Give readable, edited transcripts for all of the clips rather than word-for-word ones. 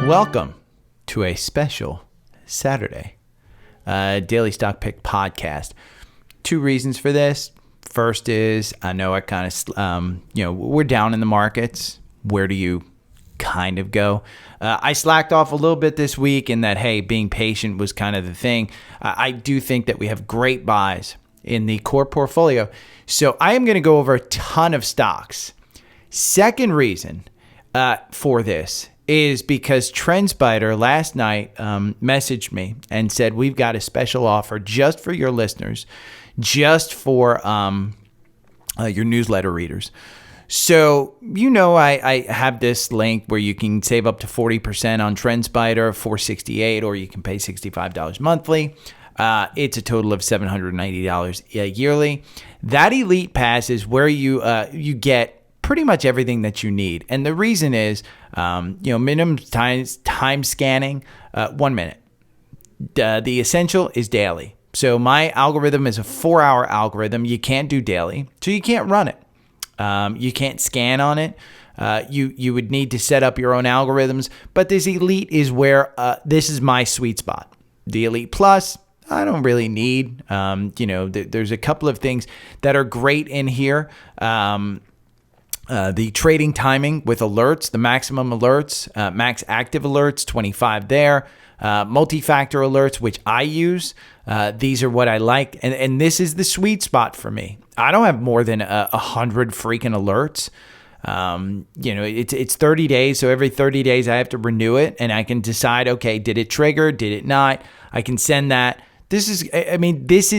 Welcome to a special Saturday Daily Stock Pick podcast. Two reasons for this. First is I know I kind of, we're down in the markets. Where do you kind of go? I slacked off a little bit this week in that, hey, being patient was kind of the thing. I do think that we have great buys in the core portfolio. So I am going to go over a ton of stocks. Second reason for this is because TrendSpider last night messaged me and said, we've got a special offer just for your listeners, just for your newsletter readers. So, I have this link where you can save up to 40% on TrendSpider, $468, or you can pay $65 monthly. It's a total of $790 yearly. That Elite Pass is where you get pretty much everything that you need. And the reason is, minimum time scanning, 1 minute. The essential is daily. So my algorithm is a 4-hour algorithm. You can't do daily, so you can't run it. You can't scan on it. You would need to set up your own algorithms. But this Elite is where this is my sweet spot. The Elite Plus, I don't really need. There's a couple of things that are great in here. The trading timing with alerts, the maximum alerts, max active alerts, 25 there. Multi-factor alerts, which I use. These are what I like. And this is the sweet spot for me. I don't have more than 100 freaking alerts. It's 30 days. So every 30 days I have to renew it and I can decide, okay, did it trigger? Did it not? I can send that. This is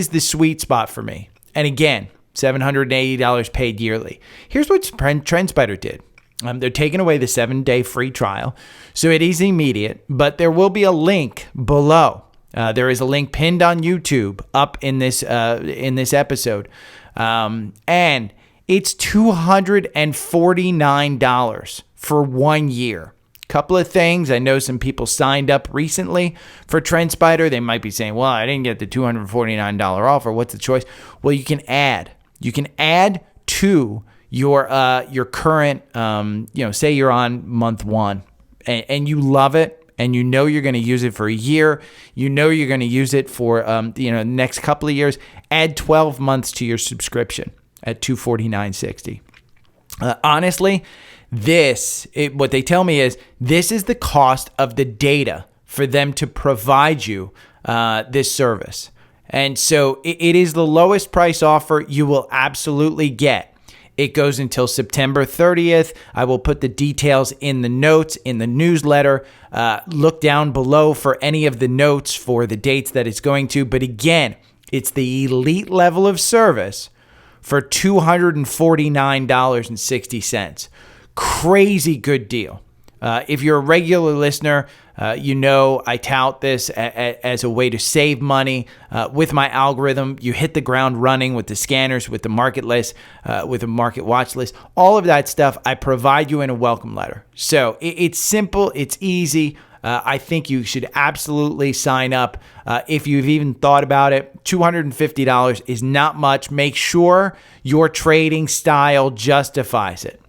the sweet spot for me. And again, $780 paid yearly. Here's what TrendSpider did. They're taking away the 7-day free trial. So it is immediate, but there will be a link below. There is a link pinned on YouTube up in this episode. And it's $249 for 1 year. Couple of things. I know some people signed up recently for TrendSpider. They might be saying, well, I didn't get the $249 offer. What's the choice? Well, you can add. You can add to your current, say you're on month 1 and you love it and you're going to use it for a year. You're going to use it for, the next couple of years. Add 12 months to your subscription at $249.60. Honestly, what they tell me is this is the cost of the data for them to provide you this service. And so it is the lowest price offer you will absolutely get. It goes until September 30th. I will put the details in the notes in the newsletter. Look down below for any of the notes for the dates that it's going to. But again, it's the elite level of service for $249.60. Crazy good deal. If you're a regular listener, I tout this as a way to save money with my algorithm. You hit the ground running with the scanners, with the market list, with the market watch list, all of that stuff. I provide you in a welcome letter. So it's simple. It's easy. I think you should absolutely sign up. If you've even thought about it, $250 is not much. Make sure your trading style justifies it.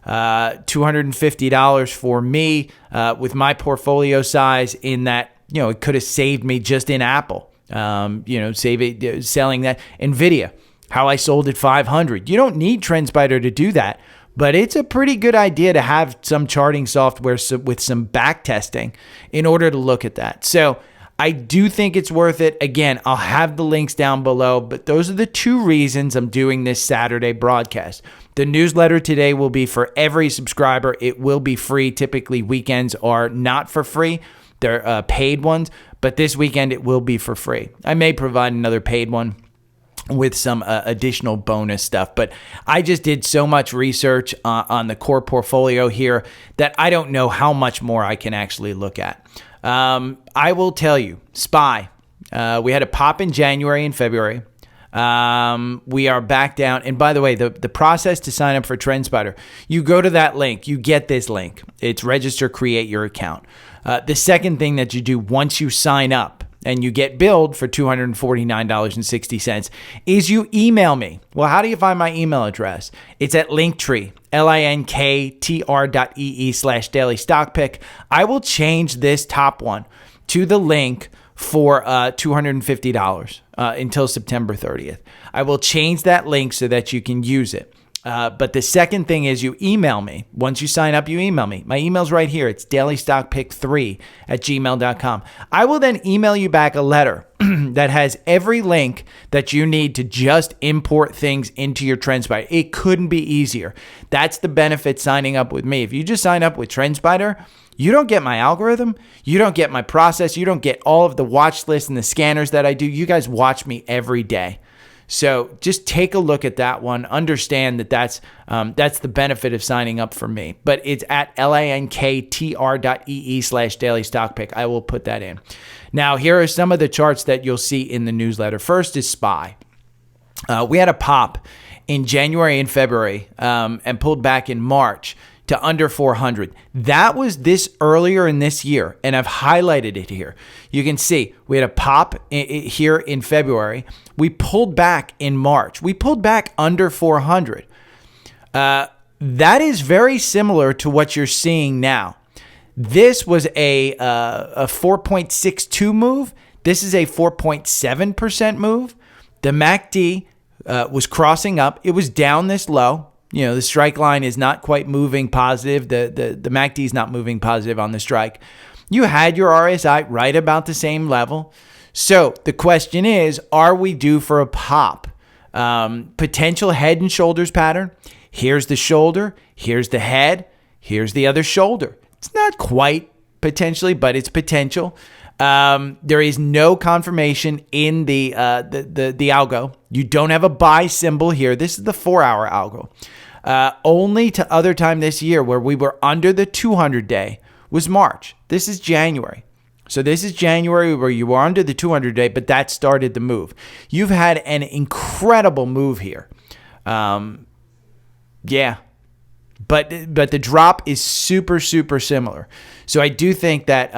$250 for me with my portfolio size in that, it could have saved me just in Apple, selling that NVIDIA, how I sold at 500. You don't need TrendSpider to do that, but it's a pretty good idea to have some charting software with some back testing in order to look at that. So I do think it's worth it. Again, I'll have the links down below, but those are the two reasons I'm doing this Saturday broadcast. The newsletter today will be for every subscriber. It will be free. Typically, weekends are not for free. They're paid ones, but this weekend it will be for free. I may provide another paid one with some additional bonus stuff, but I just did so much research on the core portfolio here that I don't know how much more I can actually look at. I will tell you, SPY, we had a pop in January and February. We are back down. And by the way, the process to sign up for TrendSpider, you go to that link, you get this link. It's register, create your account. The second thing that you do once you sign up and you get billed for $249.60, is you email me. Well, how do you find my email address? It's at Linktree, linktr.ee/daily stock pick. I will change this top one to the link for $250 until September 30th. I will change that link so that you can use it. But the second thing is you email me. Once you sign up, you email me. My email's right here. It's dailystockpick3@gmail.com. I will then email you back a letter that has every link that you need to just import things into your TrendSpider. It couldn't be easier. That's the benefit signing up with me. If you just sign up with TrendSpider, you don't get my algorithm. You don't get my process. You don't get all of the watch lists and the scanners that I do. You guys watch me every day. So just take a look at that one. Understand that that's the benefit of signing up for me. But it's at linktr.ee/daily stock pick. I will put that in. Now, here are some of the charts that you'll see in the newsletter. First is SPY. We had a pop in January and February and pulled back in March to under 400. That was this earlier in this year, and I've highlighted it here. You can see we had a pop here in February. We pulled back in March. We pulled back under 400. That is very similar to what you're seeing now. This was a 4.62 move. This is a 4.7% move. The MACD was crossing up. It was down this low. You know, the strike line is not quite moving positive. The MACD is not moving positive on the strike. You had your RSI right about the same level. So the question is, are we due for a pop? Potential head and shoulders pattern. Here's the shoulder. Here's the head. Here's the other shoulder. It's not quite potentially, but it's potential. There is no confirmation in the algo. You don't have a buy symbol here. This is the 4-hour algo. Only to other time this year where we were under the 200-day was March. This is January. So this is January where you were under the 200-day, but that started the move. You've had an incredible move here. Yeah. But the drop is super, super similar. So I do think that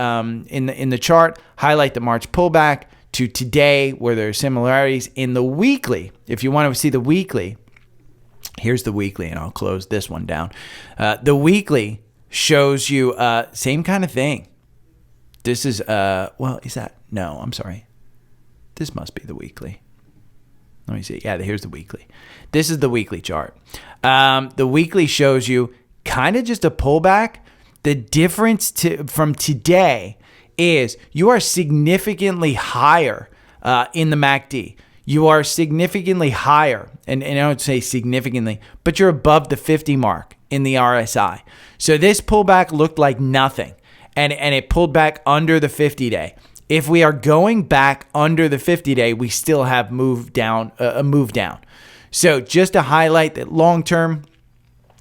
in the chart, highlight the March pullback to today where there are similarities. In the weekly, if you want to see the weekly, here's the weekly, and I'll close this one down. The weekly shows you same kind of thing. This is, well, is that? No, I'm sorry. This must be the weekly. Let me see. Yeah, here's the weekly. This is the weekly chart. The weekly shows you kind of just a pullback. The difference from today is you are significantly higher in the MACD. You are significantly higher, and I don't say significantly, but you're above the 50 mark in the RSI. So this pullback looked like nothing, and it pulled back under the 50-day. If we are going back under the 50-day, we still have a move down. So just to highlight that long-term,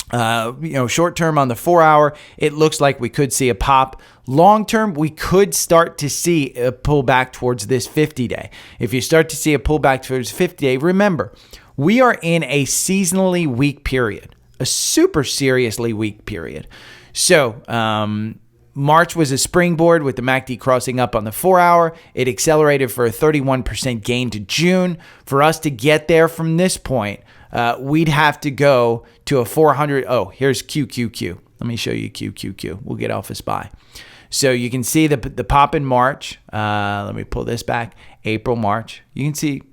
short-term on the 4-hour, it looks like we could see a pop. Long-term, we could start to see a pullback towards this 50-day. If you start to see a pullback towards 50-day, remember, we are in a seasonally weak period, a super seriously weak period. So, March was a springboard with the MACD crossing up on the 4-hour. It accelerated for a 31% gain to June. For us to get there from this point, we'd have to go to a 400. Oh, here's QQQ. Let me show you QQQ. We'll get off a SPY. So you can see the pop in March. Let me pull this back. April, March. You can see,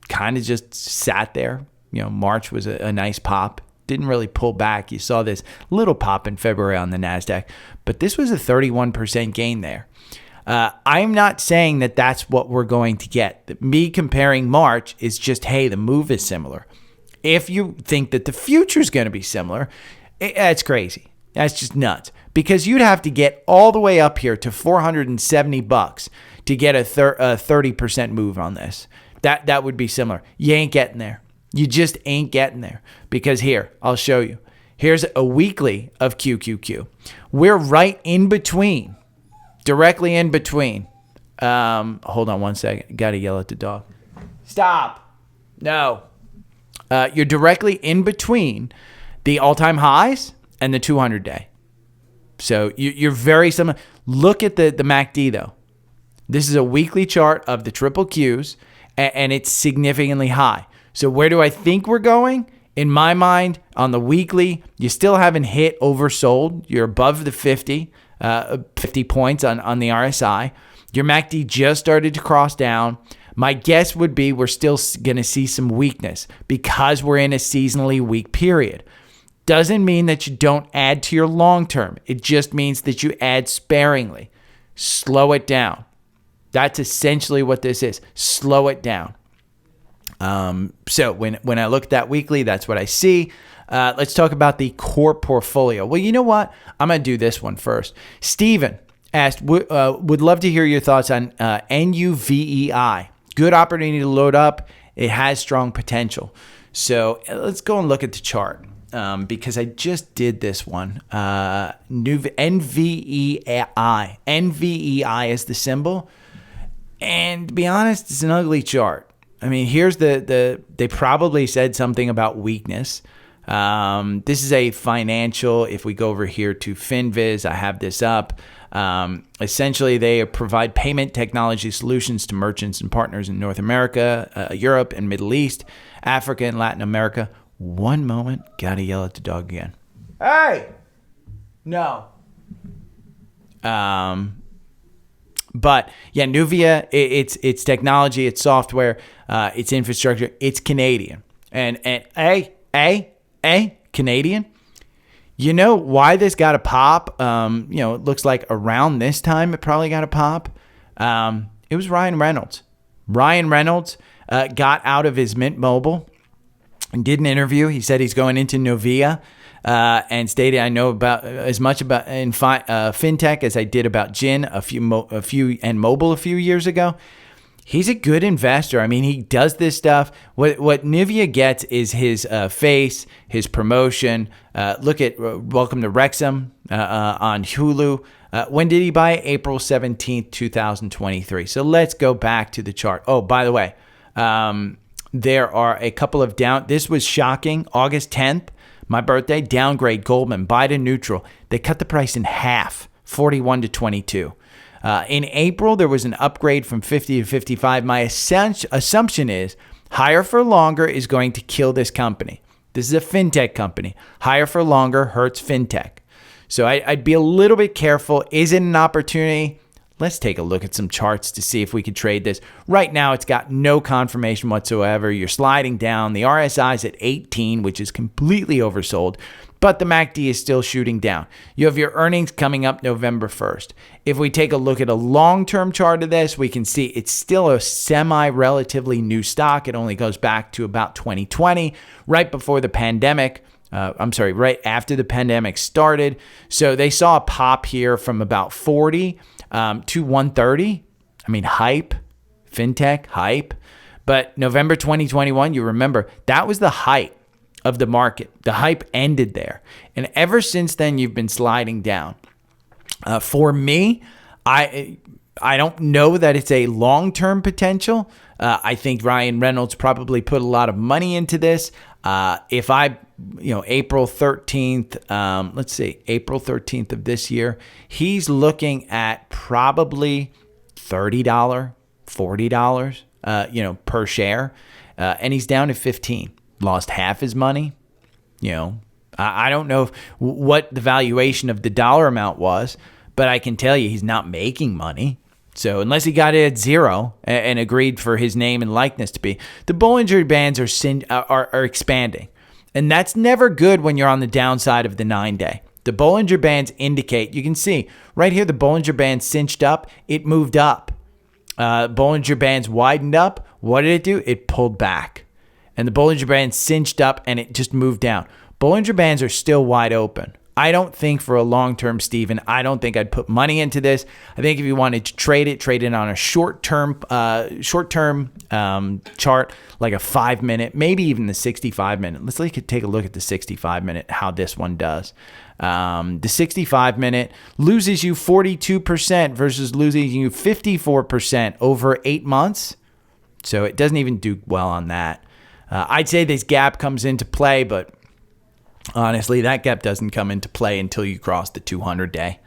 kind of just sat there. March was a nice pop. Didn't really pull back. You saw this little pop in February on the NASDAQ, but this was a 31% gain there. I'm not saying that that's what we're going to get. Me comparing March is just, hey, the move is similar. If you think that the future is going to be similar, that's crazy. That's just nuts, because you'd have to get all the way up here to $470 to get a 30% move on this. That would be similar. You ain't getting there. You just ain't getting there, because here, I'll show you. Here's a weekly of QQQ. We're right in between, directly in between. Hold on one second. Got to yell at the dog. Stop. No. You're directly in between the all-time highs and the 200-day. So you're very similar. Look at the MACD, though. This is a weekly chart of the triple Qs, and it's significantly high. So where do I think we're going? In my mind, on the weekly, you still haven't hit oversold. You're above the 50 points on the RSI. Your MACD just started to cross down. My guess would be we're still going to see some weakness because we're in a seasonally weak period. Doesn't mean that you don't add to your long term. It just means that you add sparingly. Slow it down. That's essentially what this is. Slow it down. So when I look at that weekly, that's what I see. Let's talk about the core portfolio. Well, you know what? I'm going to do this one first. Steven asked, would love to hear your thoughts on NUVEI. Good opportunity to load up. It has strong potential. So let's go and look at the chart because I just did this one. NVEI. NVEI is the symbol. And to be honest, it's an ugly chart. I mean, here's they probably said something about weakness. This is a financial, if we go over here to FinViz, I have this up. Essentially, they provide payment technology solutions to merchants and partners in North America, Europe and Middle East, Africa and Latin America. One moment, gotta yell at the dog again. Hey! No. But yeah, Nuvia, it's technology, it's software, it's infrastructure, it's Canadian. And Canadian. You know why this got a pop? It looks like around this time it probably got a pop. It was Ryan Reynolds. Ryan Reynolds got out of his Mint Mobile and did an interview. He said he's going into Nuvia. And stated, I know about as much about in fintech as I did about Gin and mobile a few years ago. He's a good investor. I mean, he does this stuff. What Nuvia gets is his face, his promotion. Look at Welcome to Wrexham on Hulu. When did he buy it? April 17th, 2023. So let's go back to the chart. Oh, by the way, there are a couple of down. This was shocking. August 10th. My birthday, downgrade Goldman, buy to neutral. They cut the price in half, 41 to 22. In April, there was an upgrade from 50 to 55. My assumption is higher for longer is going to kill this company. This is a fintech company. Higher for longer hurts fintech. So I'd be a little bit careful. Is it an opportunity? Let's take a look at some charts to see if we could trade this. Right now, it's got no confirmation whatsoever. You're sliding down. The RSI is at 18, which is completely oversold, but the MACD is still shooting down. You have your earnings coming up November 1st. If we take a look at a long-term chart of this, we can see it's still a semi-relatively new stock. It only goes back to about 2020, right before the pandemic. Right after the pandemic started. So they saw a pop here from about 40 to 130. I mean, hype, fintech, hype. But November 2021, you remember, that was the height of the market. The hype ended there. And ever since then, you've been sliding down. For me, I don't know that it's a long-term potential. I think Ryan Reynolds probably put a lot of money into this. April 13th, let's see, April 13th of this year, he's looking at probably $30, $40, per share. And he's down to 15, lost half his money. I don't know what the valuation of the dollar amount was, but I can tell you he's not making money. So unless he got it at zero and agreed for his name and likeness to be, the Bollinger Bands are expanding. And that's never good when you're on the downside of the 9-day. The Bollinger Bands indicate, you can see right here, the Bollinger Band cinched up, it moved up. Bollinger Bands widened up. What did it do? It pulled back. And the Bollinger Band cinched up and it just moved down. Bollinger Bands are still wide open. I don't think for a long-term, Steven, I don't think I'd put money into this. I think if you wanted to trade it on a short-term chart, like a 5-minute, maybe even the 65-minute. Let's take a look at the 65-minute, how this one does. The 65-minute loses you 42% versus losing you 54% over 8 months. So it doesn't even do well on that. I'd say this gap comes into play, but honestly, that gap doesn't come into play until you cross the 200-day.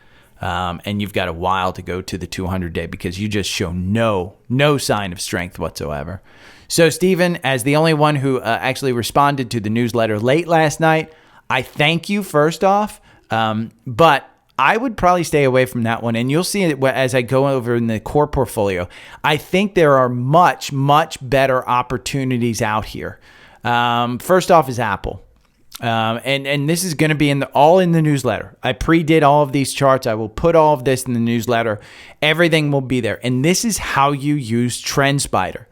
And you've got a while to go to the 200-day because you just show no sign of strength whatsoever. So, Stephen, as the only one who actually responded to the newsletter late last night, I thank you first off, but I would probably stay away from that one. And you'll see it as I go over in the core portfolio. I think there are much, much better opportunities out here. First off is Apple. And this is going to be all in the newsletter. I pre-did all of these charts. I will put all of this in the newsletter. Everything will be there. And this is how you use TrendSpider.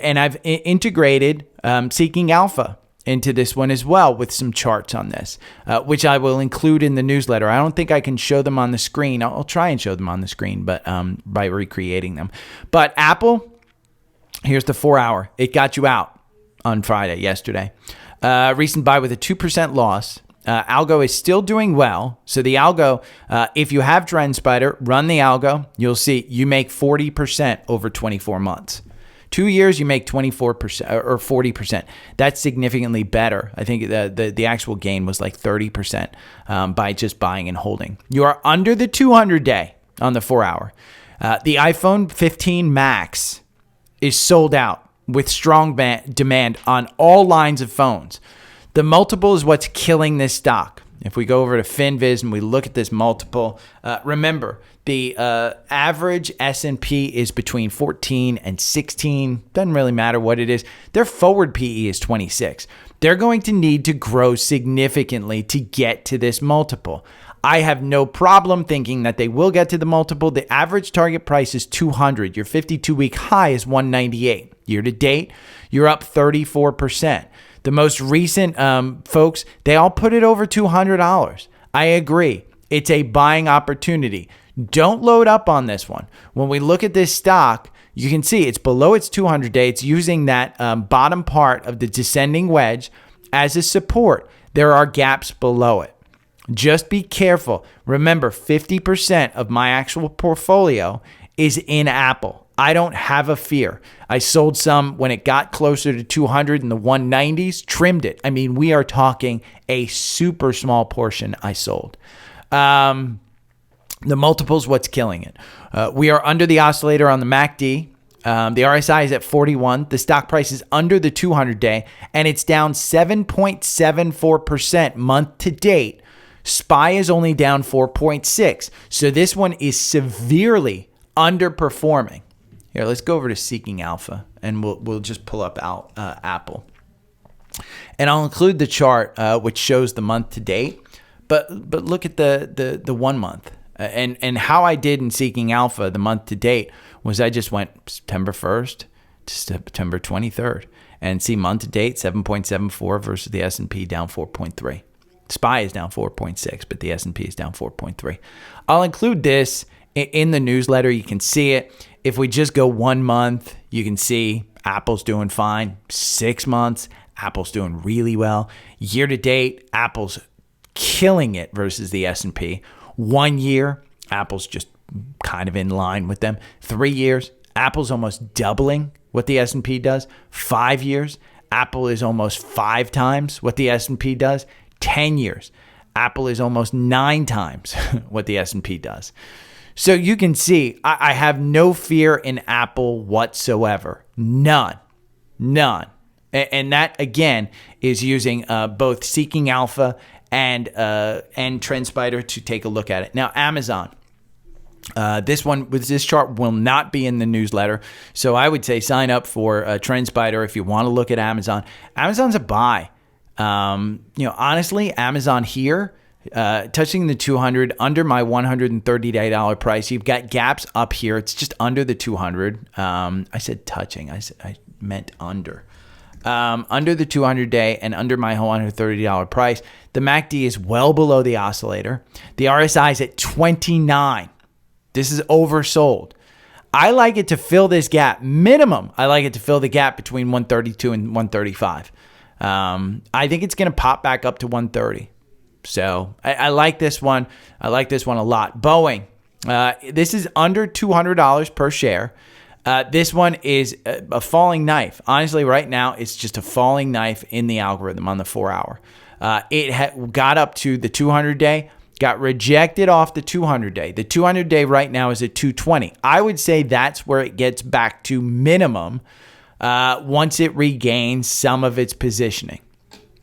And I've integrated Seeking Alpha into this one as well with some charts on this, which I will include in the newsletter. I don't think I can show them on the screen. I'll try and show them on the screen, but by recreating them. But Apple, here's the 4-hour. It got you out on Friday, yesterday. Recent buy with a 2% loss. Algo is still doing well. So the algo, if you have TrendSpider, run the algo. You'll see you make 40% over 24 months. 2 years, you make 24% or 40%. That's significantly better. I think the actual gain was like 30% by just buying and holding. You are under the 200-day on the 4-hour. The iPhone 15 Max is sold out with strong demand on all lines of phones. The multiple is what's killing this stock. If we go over to FinViz and we look at this multiple, remember, the average S&P is between 14 and 16. Doesn't really matter what it is. Their forward PE is 26. They're going to need to grow significantly to get to this multiple. I have no problem thinking that they will get to the multiple. The average target price is 200. Your 52-week high is 198. Year to date, you're up 34%. The most recent folks, they all put it over $200. I agree. It's a buying opportunity. Don't load up on this one. When we look at this stock, you can see it's below its 200-day. It's using that bottom part of the descending wedge as a support. There are gaps below it. Just be careful. Remember, 50% of my actual portfolio is in Apple. I don't have a fear. I sold some when it got closer to 200 in the 190s, trimmed it. I mean, we are talking a super small portion I sold. The multiple's what's killing it. We are under the oscillator on the MACD. The RSI is at 41. The stock price is under the 200-day, and it's down 7.74% month to date. SPY is only down 4.6. So this one is severely underperforming. Here, let's go over to Seeking Alpha, and we'll just pull up Apple. And I'll include the chart which shows the month to date, but look at the 1 month. And how I did in Seeking Alpha, the month to date, was I just went September 1st to September 23rd. And see month to date, 7.74 versus the S&P down 4.3. SPY is down 4.6, but the S&P is down 4.3. I'll include this in the newsletter. You can see it. If we just go 1 month, you can see Apple's doing fine. 6 months, Apple's doing really well. Year to date, Apple's killing it versus the S&P. 1 year, Apple's just kind of in line with them. 3 years, Apple's almost doubling what the S&P does. 5 years, Apple is almost 5 times what the S&P does. 10 years, Apple is almost 9 times what the S&P does. So you can see I have no fear in Apple whatsoever. None. And that, again, is using both Seeking Alpha and TrendSpider to take a look at it. Now, Amazon. This chart will not be in the newsletter. So I would say sign up for TrendSpider if you want to look at Amazon. Amazon's a buy. Honestly, Amazon here, touching the 200 under my $130 price. You've got gaps up here. It's just under the 200. I said touching. I meant under. Under the 200-day and under my $130 price. The MACD is well below the oscillator. The RSI is at 29. This is oversold. I like it to fill this gap. Minimum, I like it to fill the gap between 132 and 135. I think it's going to pop back up to 130. So I like this one. I like this one a lot. Boeing. This is under $200 per share. This one is a falling knife. Honestly, right now, it's just a falling knife in the algorithm on the 4-hour. It got up to the 200-day, got rejected off the 200-day. The 200-day right now is at 220. I would say that's where it gets back to minimum once it regains some of its positioning.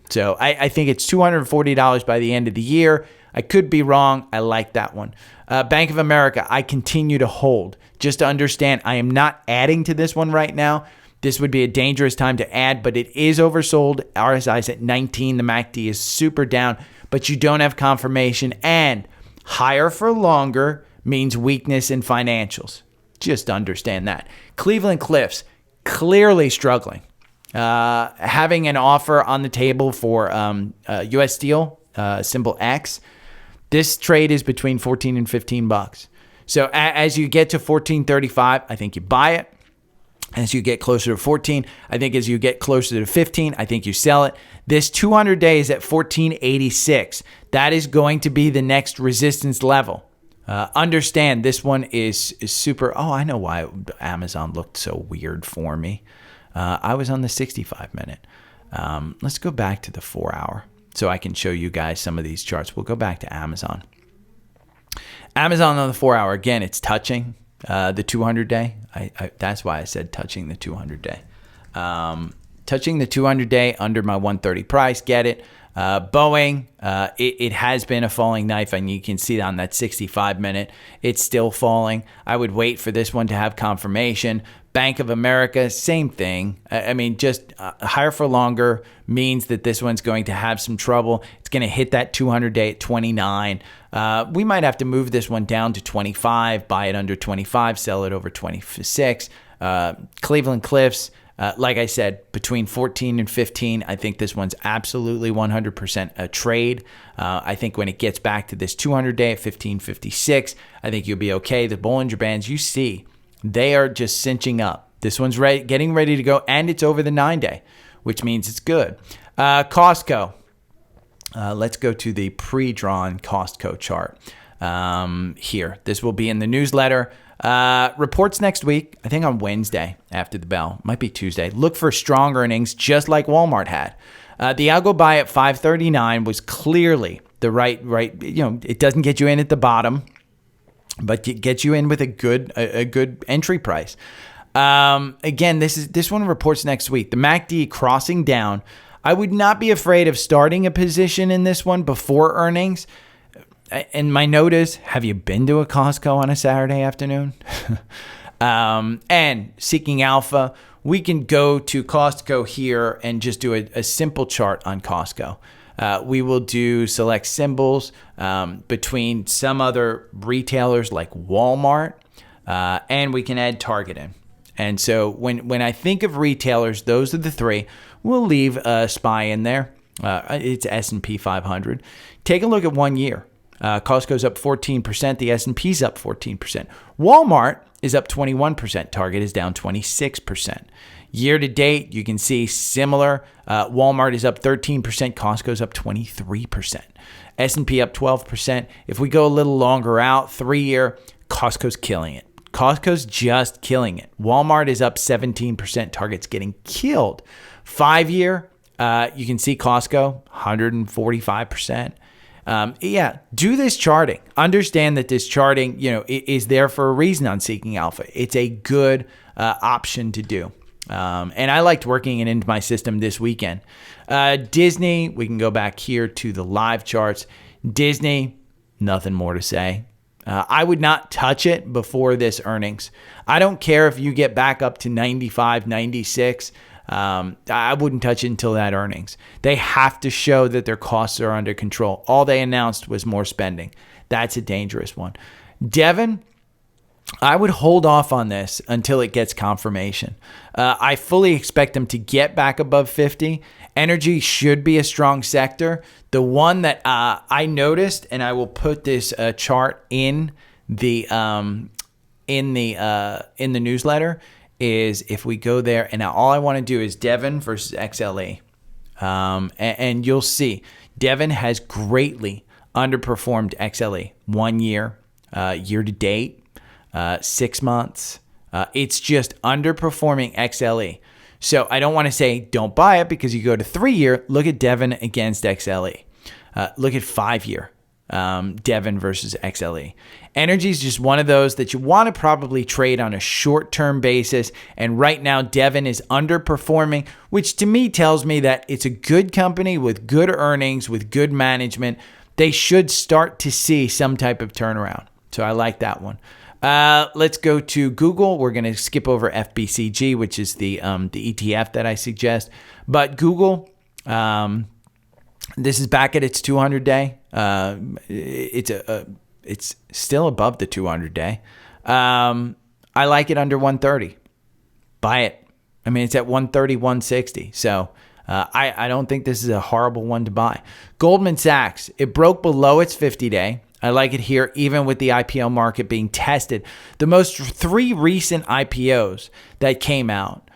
So I think it's $240 by the end of the year. I could be wrong. I like that one. Bank of America, I continue to hold. Just to understand, I am not adding to this one right now. This would be a dangerous time to add, but it is oversold. RSI is at 19. The MACD is super down, but you don't have confirmation. And higher for longer means weakness in financials. Just understand that. Cleveland Cliffs, clearly struggling. Having an offer on the table for U.S. Steel, symbol X. This trade is between 14 and 15 bucks. So as you get to 14.35, I think you buy it. As you get closer to 14, I think as you get closer to 15, I think you sell it. This 200-day is at 14.86. That is going to be the next resistance level. Understand this one is super. Oh, I know why Amazon looked so weird for me. I was on the 65-minute. Let's go back to the 4-hour so I can show you guys some of these charts. We'll go back to Amazon. Amazon on the 4-hour, again, it's touching the 200-day. That's why I said touching the 200-day. Touching the 200-day under my 130 price, get it. Boeing, it has been a falling knife, and you can see it on that 65-minute. It's still falling. I would wait for this one to have confirmation. Bank of America, same thing. I mean, just higher for longer means that this one's going to have some trouble. It's going to hit that 200-day at 29. We might have to move this one down to 25, buy it under 25, sell it over 26. Cleveland Cliffs, like I said, between 14 and 15, I think this one's absolutely 100% a trade. I think when it gets back to this 200-day at 15.56, I think you'll be okay. The Bollinger Bands, you see, they are just cinching up. This one's getting ready to go, and it's over the 9-day, which means it's good. Costco. Let's go to the pre-drawn Costco chart here. This will be in the newsletter. Reports next week, I think on Wednesday after the bell. Might be Tuesday. Look for strong earnings, just like Walmart had. The algo buy at 539 was clearly the right. It doesn't get you in at the bottom, but it gets you in with a good entry price. Again, this one reports next week. The MACD crossing down. I would not be afraid of starting a position in this one before earnings. And my note is, have you been to a Costco on a Saturday afternoon? And Seeking Alpha, we can go to Costco here and just do a simple chart on Costco. We will do select symbols between some other retailers like Walmart, and we can add Target in. And so when I think of retailers, those are the three. We'll leave a SPY in there. It's S&P 500. Take a look at 1 year. Costco's up 14%. The S&P's up 14%. Walmart is up 21%. Target is down 26%. Year to date, you can see similar. Walmart is up 13%. Costco's up 23%. S&P up 12%. If we go a little longer out, 3 year, Costco's killing it. Costco's just killing it. Walmart is up 17%. Target's getting killed. 5 year, you can see Costco 145%. Do this charting. Understand that this charting, is there for a reason on Seeking Alpha. It's a good option to do. And I liked working it into my system this weekend. Disney, we can go back here to the live charts. Disney, nothing more to say. I would not touch it before this earnings. I don't care if you get back up to 95, 96. I wouldn't touch it until that earnings. They have to show that their costs are under control. All they announced was more spending. That's a dangerous one. Devon, I would hold off on this until it gets confirmation. I fully expect them to get back above 50. Energy should be a strong sector. The one that I noticed, and I will put this chart in the newsletter, is if we go there, and now all I want to do is Devon versus XLE. And you'll see Devon has greatly underperformed XLE 1 year, year to date, 6 months. It's just underperforming XLE. So I don't want to say don't buy it because you go to 3 year, look at Devon against XLE. Look at 5 year. Devon versus XLE. Energy is just one of those that you want to probably trade on a short-term basis. And right now, Devon is underperforming, which to me tells me that it's a good company with good earnings, with good management. They should start to see some type of turnaround. So I like that one. Let's go to Google. We're going to skip over FBCG, which is the ETF that I suggest. But Google, this is back at its 200-day. It's still above the 200-day. I like it under 130. Buy it. I mean, it's at 130, 160. So I don't think this is a horrible one to buy. Goldman Sachs, it broke below its 50-day. I like it here, even with the IPO market being tested. The most three recent IPOs that came out,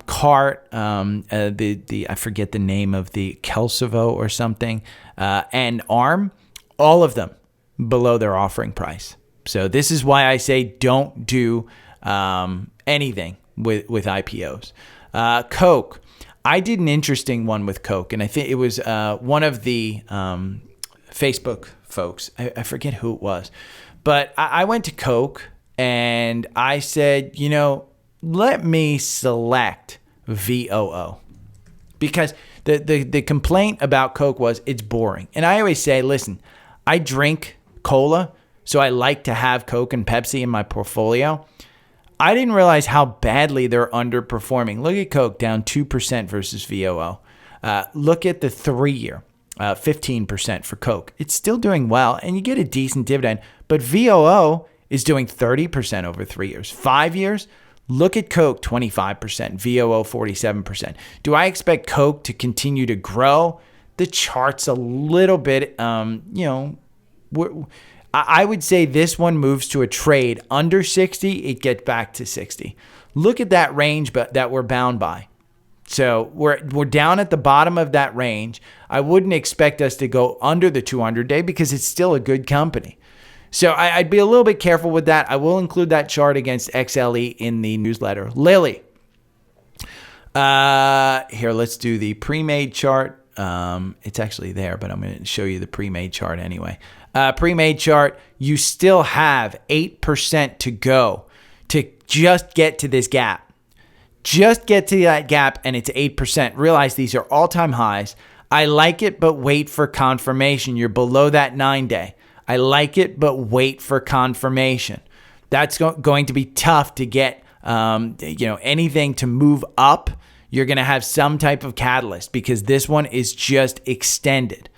CART, I forget the name of the Kelsovo or something, and ARM, all of them below their offering price. So this is why I say don't do anything with IPOs. Coke, I did an interesting one with Coke, and I think it was one of the Facebook folks. I forget who it was, but I went to Coke and I said, let me select VOO, because the complaint about Coke was it's boring. And I always say, listen, I drink cola, so I like to have Coke and Pepsi in my portfolio. I didn't realize how badly they're underperforming. Look at Coke down 2% versus VOO. Look at the 3-year. 15% for Coke. It's still doing well, and you get a decent dividend, but VOO is doing 30% over 3 years. 5 years, look at Coke, 25%, VOO, 47%. Do I expect Coke to continue to grow? The chart's a little bit, I would say this one moves to a trade under 60, it gets back to 60. Look at that range that we're bound by. So we're down at the bottom of that range. I wouldn't expect us to go under the 200-day because it's still a good company. So I'd be a little bit careful with that. I will include that chart against XLE in the newsletter. Lilly. Here, let's do the pre-made chart. It's actually there, but I'm going to show you the pre-made chart anyway. Pre-made chart, you still have 8% to go to just get to this gap. Just get to that gap, and it's 8%. Realize these are all-time highs. I like it, but wait for confirmation. You're below that 9-day. I like it, but wait for confirmation. That's going to be tough to get anything to move up. You're going to have some type of catalyst because this one is just extended.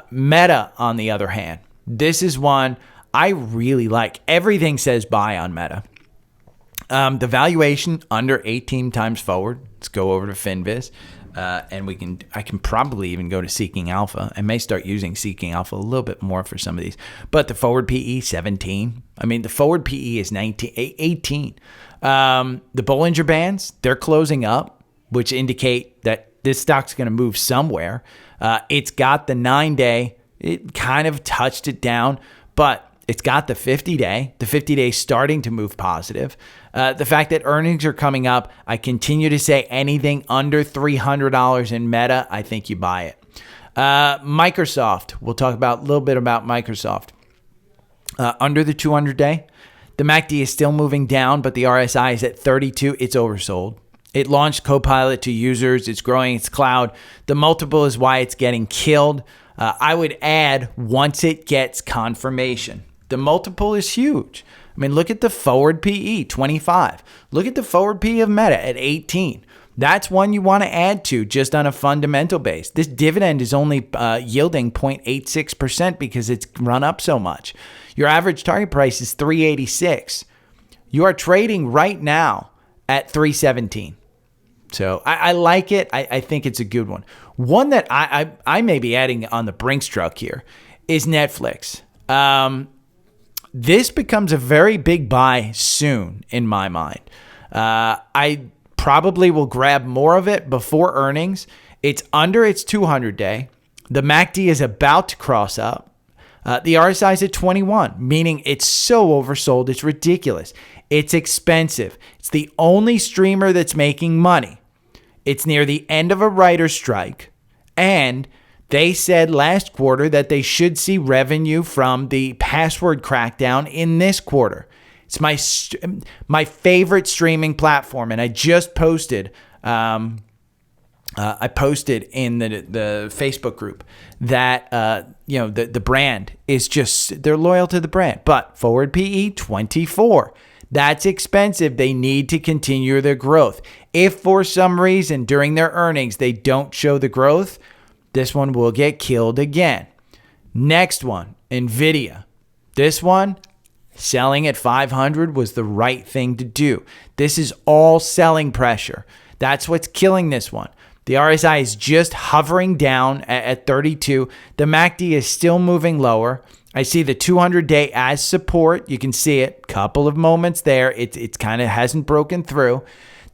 Meta, on the other hand, this is one I really like. Everything says buy on Meta. The valuation under 18 times forward. Let's go over to Finviz, and I can probably even go to Seeking Alpha. I may start using Seeking Alpha a little bit more for some of these. But the forward PE 17. I mean, the forward PE is 18. The Bollinger Bands, they're closing up, which indicate that this stock's going to move somewhere. It's got the 9-day. It kind of touched it down, but it's got the 50-day. The 50-day starting to move positive. The fact that earnings are coming up, I continue to say anything under $300 in Meta, I think you buy it. Microsoft, we'll talk about a little bit about Microsoft. Under the 200-day, the MACD is still moving down, but the RSI is at 32. It's oversold. It launched Copilot to users. It's growing its cloud. The multiple is why it's getting killed. I would add once it gets confirmation. The multiple is huge. I mean, look at the forward PE, 25. Look at the forward PE of Meta at 18. That's one you want to add to just on a fundamental base. This dividend is only yielding 0.86% because it's run up so much. Your average target price is $386. You are trading right now at $317. So I like it. I think it's a good one. One that I may be adding on the Brinks truck here is Netflix. This becomes a very big buy soon in my mind. I probably will grab more of it before earnings. It's under its 200-day. The MACD is about to cross up. The RSI is at 21, meaning it's so oversold, it's ridiculous. It's expensive. It's the only streamer that's making money. It's near the end of a writer's strike, and They said last quarter that they should see revenue from the password crackdown in this quarter. It's my favorite streaming platform, and I just posted. I posted in the Facebook group that the brand is just, they're loyal to the brand, but forward PE 24. That's expensive. They need to continue their growth. If for some reason during their earnings they don't show the growth, this one will get killed again. Next one, Nvidia. This one, selling at 500 was the right thing to do. This is all selling pressure. That's what's killing this one. The RSI is just hovering down at 32. The MACD is still moving lower. I see the 200-day as support. You can see it. Couple of moments there. It kind of hasn't broken through.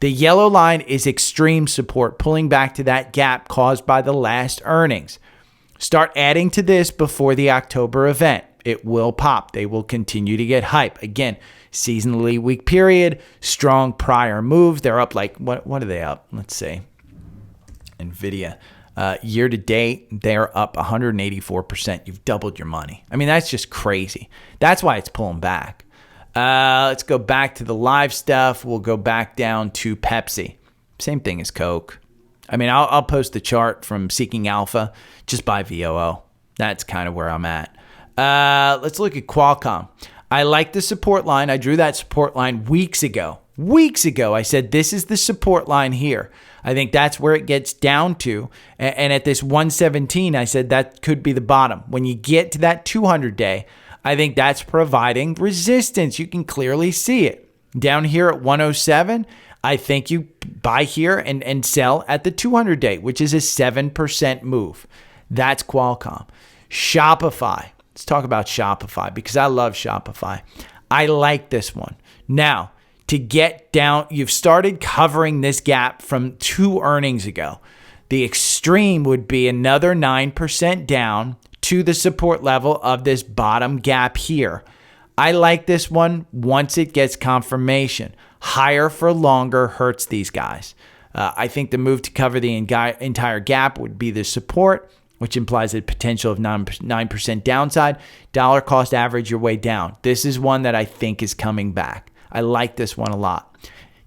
The yellow line is extreme support, pulling back to that gap caused by the last earnings. Start adding to this before the October event. It will pop. They will continue to get hype. Again, seasonally weak period, strong prior moves. They're up like, what are they up? Let's see. Nvidia. Year to date, they're up 184%. You've doubled your money. I mean, that's just crazy. That's why it's pulling back. Let's go back to the live stuff. We'll go back down to Pepsi. Same thing as Coke. I mean, I'll post the chart from Seeking Alpha. Just buy VOO. That's kind of where I'm at. Let's look at Qualcomm. I like the support line. I drew that support line weeks ago. I said, this is the support line here. I think that's where it gets down to. And at this 117, I said that could be the bottom. When you get to that 200-day, I think that's providing resistance. You can clearly see it. Down here at 107, I think you buy here and sell at the 200-day, which is a 7% move. That's Qualcomm. Shopify. Let's talk about Shopify because I love Shopify. I like this one. Now, to get down, you've started covering this gap from 2 earnings ago. The extreme would be another 9% down to the support level of this bottom gap here. I like this one once it gets confirmation. Higher for longer hurts these guys. I think the move to cover the entire gap would be the support, which implies a potential of 9% downside. Dollar cost average your way down. This is one that I think is coming back. I like this one a lot.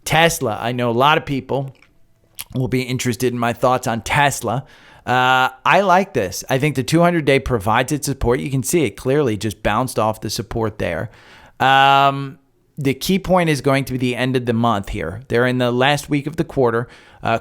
Tesla, I know a lot of people will be interested in my thoughts on Tesla. I like this. I think the 200-day provides its support. You can see it clearly just bounced off the support there. The key point is going to be the end of the month here. They're in the last week of the quarter.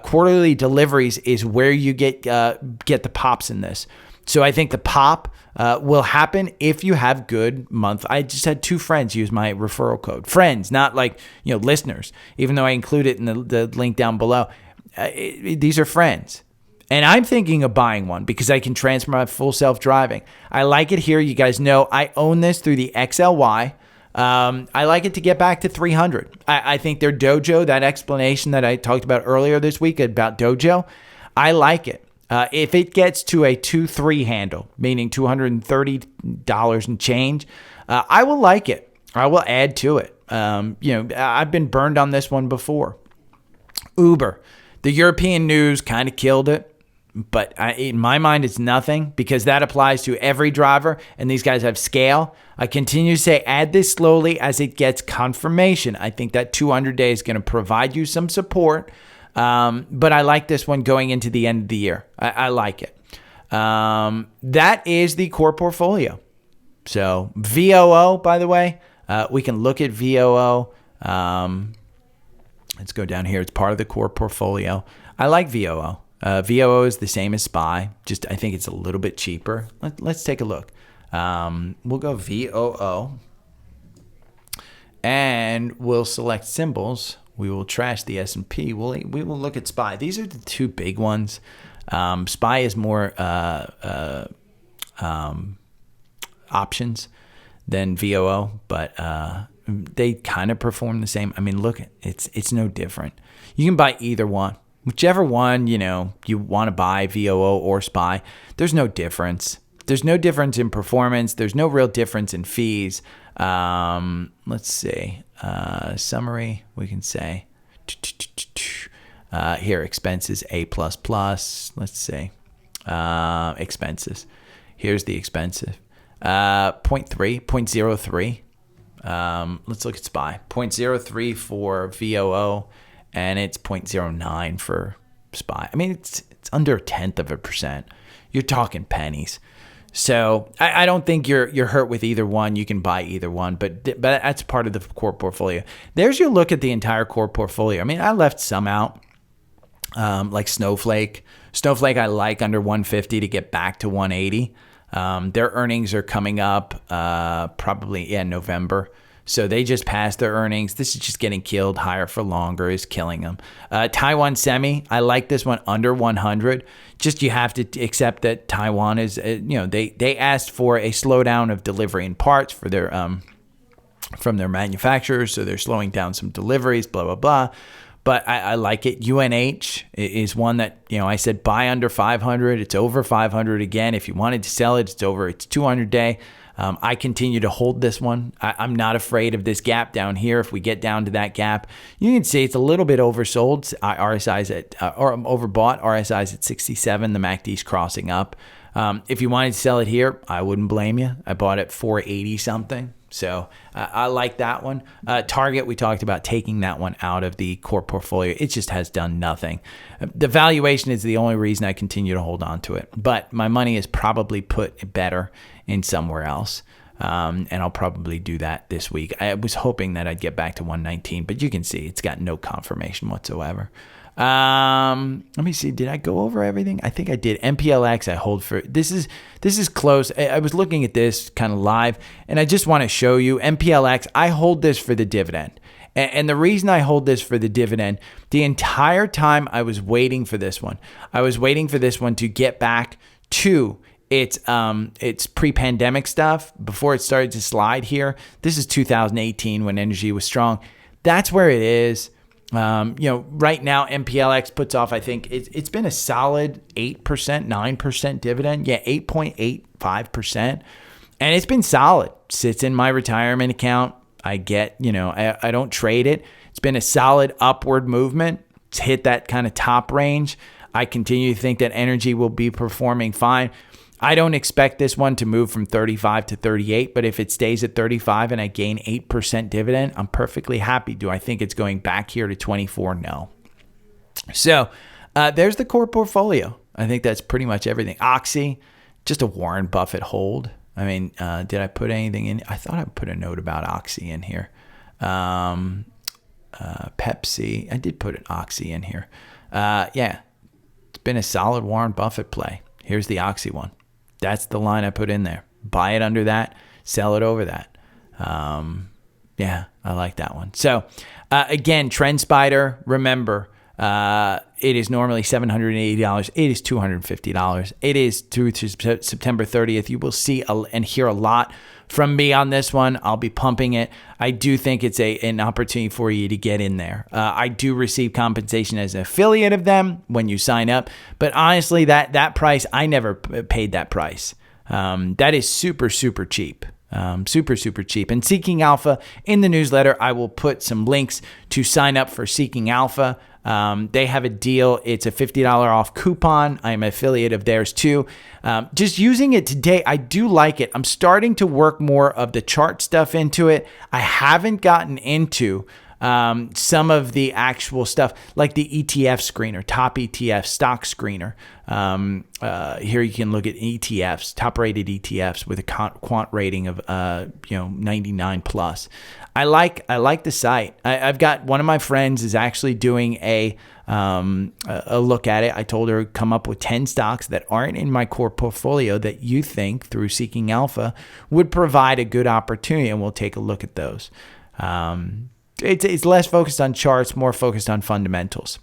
Quarterly deliveries is where you get the pops in this. So I think the pop will happen if you have good month. I just had 2 friends use my referral code. Friends, not like listeners, even though I include it in the link down below. These are friends. And I'm thinking of buying one because I can transfer my full self-driving. I like it here. You guys know I own this through the XLY. I like it to get back to 300. I think their dojo, that explanation that I talked about earlier this week about dojo, I like it. If it gets to a 2-3 handle, meaning $230 and change, I will like it. I will add to it. I've been burned on this one before. Uber, the European news kind of killed it. But in my mind, it's nothing because that applies to every driver, and these guys have scale. I continue to say add this slowly as it gets confirmation. I think that 200-day is going to provide you some support, but I like this one going into the end of the year. I like it. That is the core portfolio. So VOO, by the way, we can look at VOO. Let's go down here. It's part of the core portfolio. I like VOO. VOO is the same as SPY. Just I think it's a little bit cheaper. Let's take a look. We'll go VOO. And we'll select symbols. We will trash the S&P. We will look at SPY. These are the 2 big ones. SPY is more options than VOO, but they kind of perform the same. I mean, look, it's no different. You can buy either one. Whichever one, you want to buy, VOO or SPY, there's no difference. There's no difference in performance. There's no real difference in fees. Let's see. Summary, we can say. Here, expenses, A++. Let's see. expenses. Here's the expensive. 0.03. Let's look at SPY. 0.03 for VOO, and it's 0.09 for SPY. I mean, it's under 0.1%. You're talking pennies. So I don't think you're hurt with either one. You can buy either one, but that's part of the core portfolio. There's your look at the entire core portfolio. I mean, I left some out, like Snowflake. Snowflake I like under 150 to get back to 180. Their earnings are coming up probably in November. So they just passed their earnings. This is just getting killed. Higher for longer is killing them. Taiwan Semi, I like this one under 100. Just you have to accept that Taiwan is, they asked for a slowdown of delivery and parts for their from their manufacturers. So they're slowing down some deliveries, blah, blah, blah. But I like it. UNH is one that, I said buy under 500. It's over 500 again. If you wanted to sell it, it's over. It's 200 day. I continue to hold this one. I'm not afraid of this gap down here. If we get down to that gap, you can see it's a little bit oversold. RSI's or overbought. RSI's at 67. The MACD's crossing up. If you wanted to sell it here, I wouldn't blame you. I bought it 480 something. So I like that one. Target, we talked about taking that one out of the core portfolio. It just has done nothing. The valuation is the only reason I continue to hold on to it. But my money is probably put better in somewhere else. And I'll probably do that this week. I was hoping that I'd get back to 119, but you can see it's got no confirmation whatsoever. Let me see. Did I go over everything? I think I did. MPLX I hold for this is close. I was looking at this kind of live, and I just want to show you MPLX. I hold this for the dividend. And the reason I hold this for the dividend, the entire time I was waiting for this one. I was waiting for this one to get back to its pre-pandemic stuff before it started to slide here. This is 2018 when energy was strong. That's where it is. Right now MPLX puts off, I think it's been a solid 8%, 9% dividend. Yeah, 8.85%. And it's been solid. Sits in my retirement account. I get, I don't trade it. It's been a solid upward movement. It's hit that kind of top range. I continue to think that energy will be performing fine. I don't expect this one to move from 35 to 38, but if it stays at 35 and I gain 8% dividend, I'm perfectly happy. Do I think it's going back here to 24? No. So there's the core portfolio. I think that's pretty much everything. Oxy, just a Warren Buffett hold. I mean, did I put anything in? I thought I put a note about Oxy in here. Pepsi, I did put an Oxy in here. Yeah, it's been a solid Warren Buffett play. Here's the Oxy one. That's the line I put in there. Buy it under that, sell it over that. Yeah, I like that one. So, again, TrendSpider, remember, it is normally $780. It is $250. It is through to September 30th. You will see and hear a lot from me on this one. I'll be pumping it. I do think it's an opportunity for you to get in there. I do receive compensation as an affiliate of them when you sign up. But honestly, that price, I never paid that price. That is super, super cheap. Super, super cheap. And Seeking Alpha, in the newsletter, I will put some links to sign up for Seeking Alpha. They have a deal. It's a $50 off coupon. I'm an affiliate of theirs too. Just using it today, I do like it. I'm starting to work more of the chart stuff into it. I haven't gotten into some of the actual stuff like the ETF screener, top ETF stock screener. Here you can look at ETFs, top rated ETFs with a quant rating of 99 plus. I like the site. I've got one of my friends is actually doing a look at it. I told her come up with 10 stocks that aren't in my core portfolio that you think through Seeking Alpha would provide a good opportunity, and we'll take a look at those. It's less focused on charts, more focused on fundamentals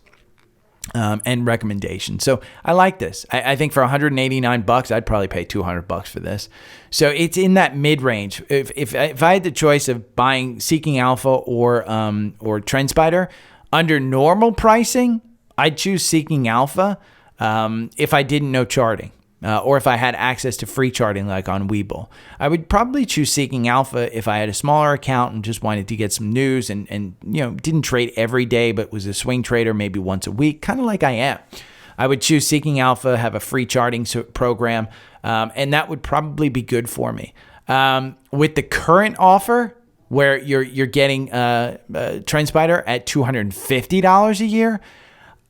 and recommendations. So I like this. I think for $189, I'd probably pay $200 for this. So it's in that mid range. If I had the choice of buying Seeking Alpha or TrendSpider under normal pricing, I'd choose Seeking Alpha if I didn't know charting. Or if I had access to free charting like on Webull. I would probably choose Seeking Alpha if I had a smaller account and just wanted to get some news and didn't trade every day but was a swing trader maybe once a week, kind of like I am. I would choose Seeking Alpha, have a free charting program, and that would probably be good for me. With the current offer, where you're getting TrendSpider at $250 a year,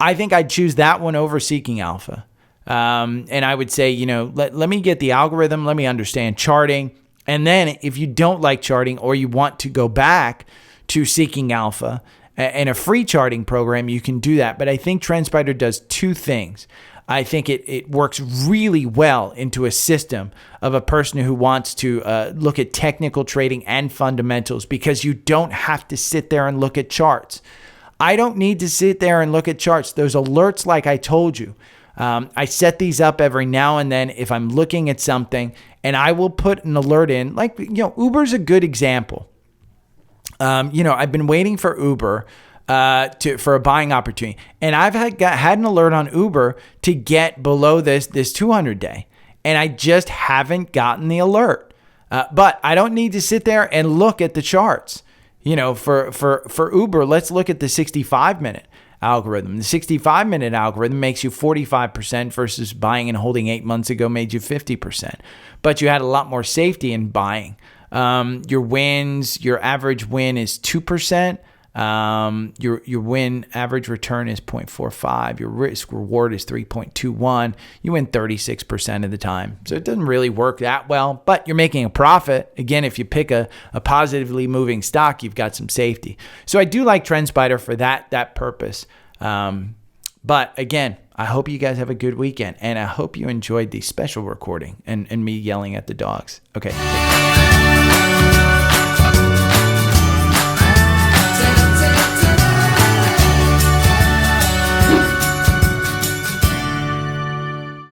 I think I'd choose that one over Seeking Alpha. And I would say, let me get the algorithm, let me understand charting. And then if you don't like charting or you want to go back to Seeking Alpha and a free charting program, you can do that. But I think TrendSpider does two things. I think it works really well into a system of a person who wants to look at technical trading and fundamentals, because you don't have to sit there and look at charts. I don't need to sit there and look at charts. Those alerts, like I told you, I set these up every now and then if I'm looking at something, and I will put an alert in. Like, Uber's a good example. I've been waiting for Uber for a buying opportunity, and I've had an alert on Uber to get below this 200-day, and I just haven't gotten the alert. But I don't need to sit there and look at the charts. For Uber, let's look at the 65-minute algorithm. The 65-minute algorithm makes you 45% versus buying and holding 8 months ago made you 50%. But you had a lot more safety in buying. Your wins, your average win is 2%. Your win average return is 0.45. Your risk reward is 3.21. You win 36% of the time. So it doesn't really work that well, but you're making a profit. Again, if you pick a positively moving stock, you've got some safety. So I do like TrendSpider for that purpose. But again, I hope you guys have a good weekend, and I hope you enjoyed the special recording and me yelling at the dogs. Okay.